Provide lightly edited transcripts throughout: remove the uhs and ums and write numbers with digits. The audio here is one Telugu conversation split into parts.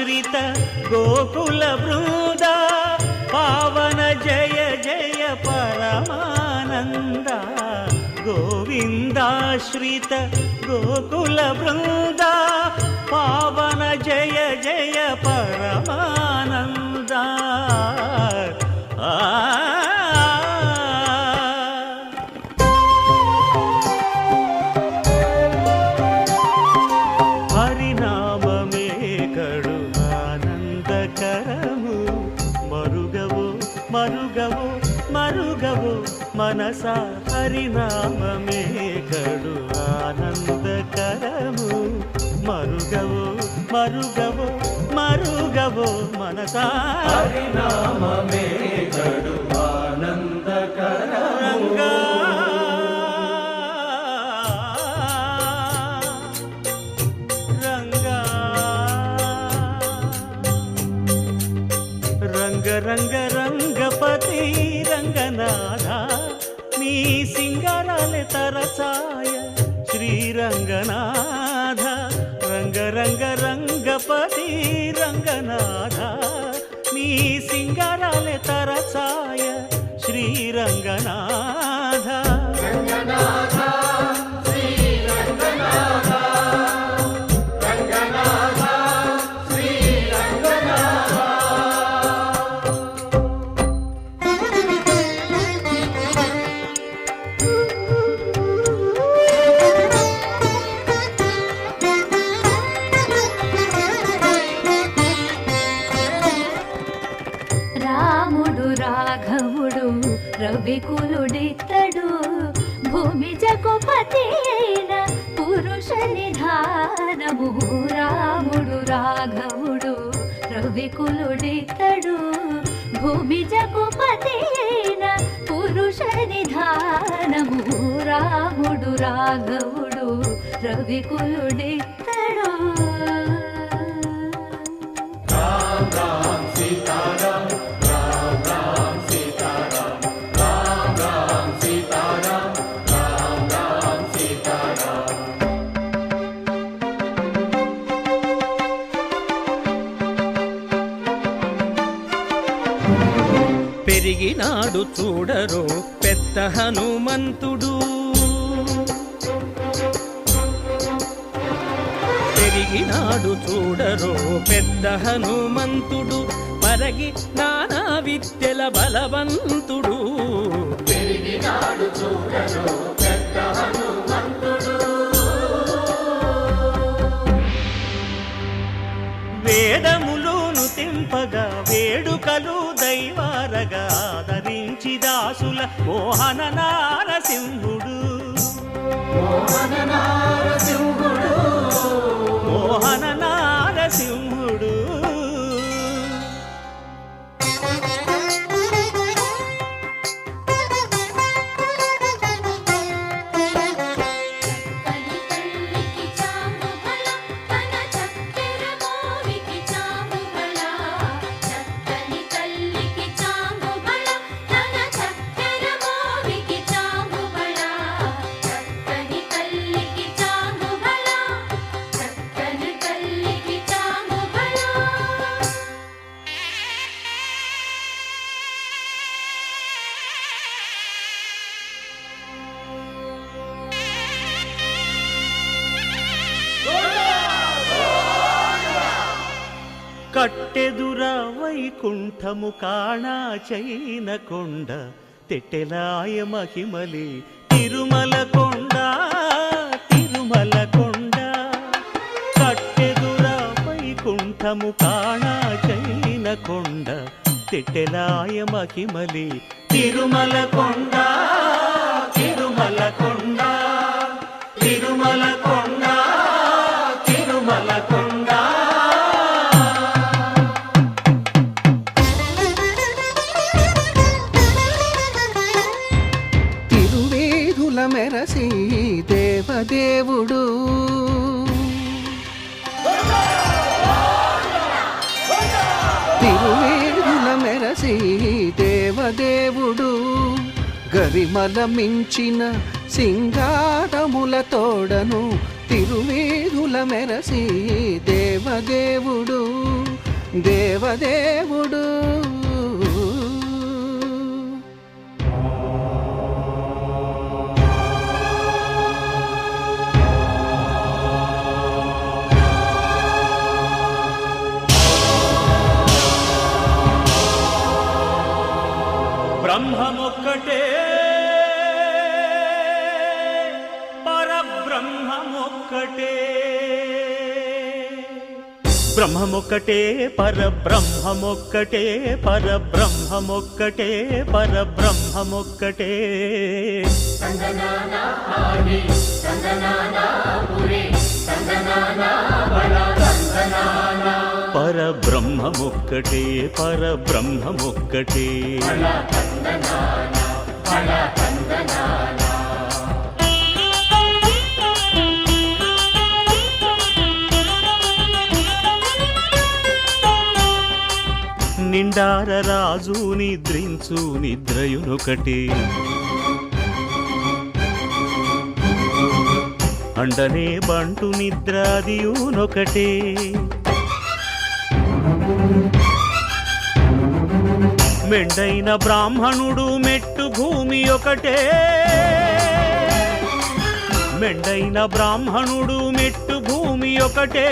గోవిందాశ్రిత గోకుల బృంద పావన జయ జయ పరమానంద గోవిందాశ్రిత గోకుల బృంద పావన జయ జయ పరమానంద హరినామమే కడు ఆనందకరము మరుగవో మరుగవో మరుగవో మనసా హరినామమే కడు ఆనందకరము మరుగవో మరుగవో మరుగవో మనసా హరినామమే కడు ఆనందకరము రంగ రంగ రంగపతి రంగనాథ నీ సింగారాలే తరచాయ శ్రీరంగనాథ రంగ రంగ రంగపతి రంగనాథ నీ సింగారాలే తరచాయ శ్రీరంగనాథ రంగనాథ రాఘవుడు రవికులుడితడు భూమి జగపతి అయిన పురుష నిధానము రాముడు రాఘవుడు రవికులుడితడు భూమి జగపతి అయిన పురుష నిధానము రాముడు రాఘవుడు రవికులుడితడు పెరిగినాడు చూడరో పెద్ద హనుమంతుడు పెరిగినాడు చూడరో పెద్ద హనుమంతుడు పరగి నానా విద్యల బలవంతుడు పెరిగినాడు చూడరో పెద్ద హనుమంతుడు వేదములును తెంపగా వేడుకలు దైవారగా ఆదరించి దాసుల మోహన నారసింహుడు మోహన నారసింహుడు మోహన నారసింహుడు కట్టెదుర వైకుంఠము కాణా చైన కొండ తెట్టెలాయ మహిమలి తిరుమల కొండ తిరుమల కొండ కట్టెదుర వైకుంఠము కాణా చైన కొండ తెట్టెలాయ మహిమలి తిరుమల కొండ తిరుమల కొండ తిరుమల కొండ తిరుమల కొండ మెరసి దేవదేవుడు తిరువేదుల మెరసి దేవదేవుడు గరిమల మించిన సింగారముల తోడను తిరువేదుల మెరసి దేవదేవుడు దేవదేవుడు. బ్రహ్మమొక్కటే పరబ్రహ్మమొక్కటే, బ్రహ్మమొక్కటే పరబ్రహ్మమొక్కటే, పరబ్రహ్మమొక్కటే పరబ్రహ్మమొక్కటే. పరబ్రహ్మమొక్కటే పరబ్రహ్మమొక్కటే. నిండార రాజు నిద్రించు నిద్రయునొకటే, అండనే బంటు నిద్రాదియునొకటే. మెండైన బ్రాహ్మణుడు మెట్టు భూమి ఒకటే, మెండైన బ్రాహ్మణుడు మెట్టు భూమి ఒకటే,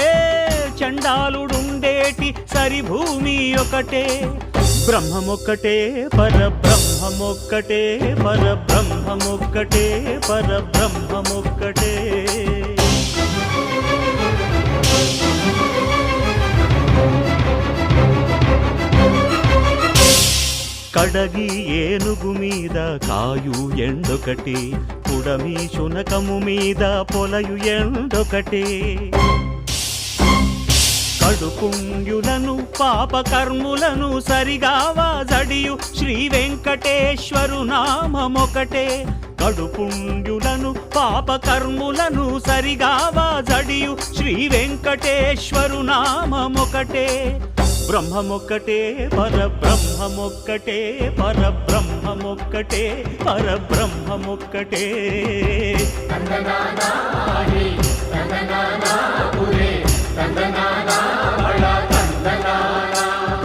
చండాలుడుండేటి సరి భూమి ఒకటే. బ్రహ్మమొక్కటే పరబ్రహ్మమొక్కటే, పరబ్రహ్మమొక్కటే పరబ్రహ్మమొక్కటే. కడగి ఏనుగు మీద కాయు ఎండొకటి, పుడమి శునకము మీద పొలయు ఎండొకటి. కడుపుంగులను పాపకర్ములను సరిగావా జడియు శ్రీ వెంకటేశ్వరు నామమొకటే. కడుపుంగులను పాపకర్ములను సరిగావా జడియు శ్రీ వెంకటేశ్వరు నామమొకటే. బ్రహ్మమొక్కటే పరబ్రహ్మమొక్కటే, పరబ్రహ్మమొక్కటే పరబ్రహ్మమొక్కటే.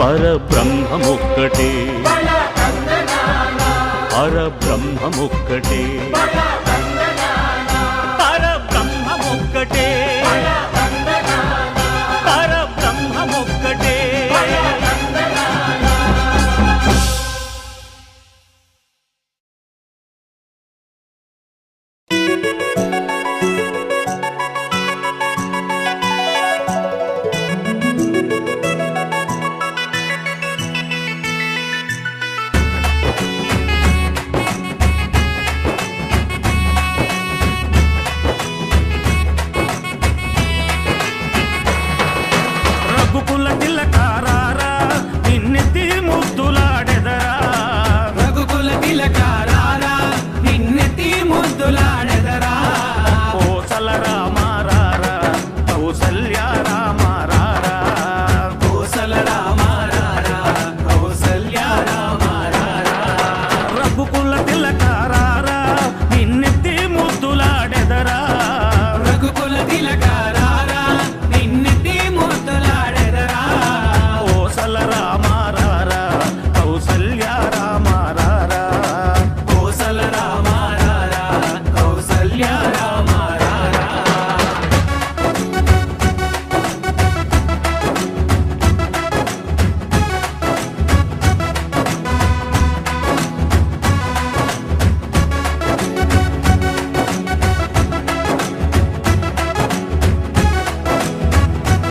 పరబ్రహ్మమొక్కటే పరబ్రహ్మమొక్కటే పరబ్రహ్మమొక్కటే పరబ్రహ్మమొక్కటే.